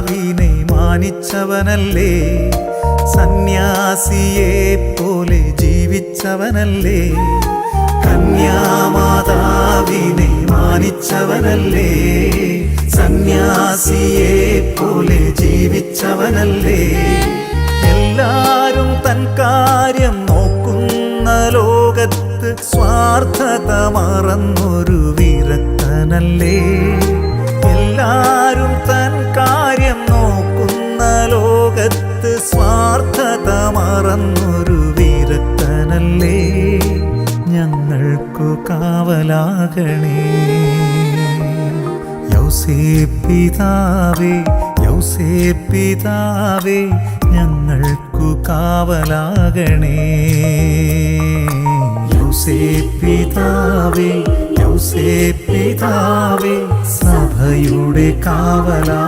മാതാവിനെ മാനിച്ചവനല്ലേ, സന്യാസിയെ പോലെ ജീവിച്ചവനല്ലേ. കന്യാമാതാവിനെ മാനിച്ചവനല്ലേ, സന്യാസിയെ പോലെ ജീവിച്ചവനല്ലേ. എല്ലാരും തൻ കാര്യം നോക്കുന്ന ലോകത്ത് സ്വാർത്ഥത മറന്നൊരു വിരക്തനല്ലേ. എല്ലാരും തൻ കാര്യം നോക്കുന്ന ലോകത്ത് സ്വാർത്ഥത മറന്നൊരു വിരക്തനല്ലേ. ഞങ്ങൾക്കു കാവലാകണേ യൗസേപ്പിതാവേ, യൗസേപ്പിതാവേ, ഞങ്ങൾക്കു കാവലാകണേ. യൗസേപ്പിതാവേ, യൗസേപ്പിതാവേ, സഭയുടെ കാവലാ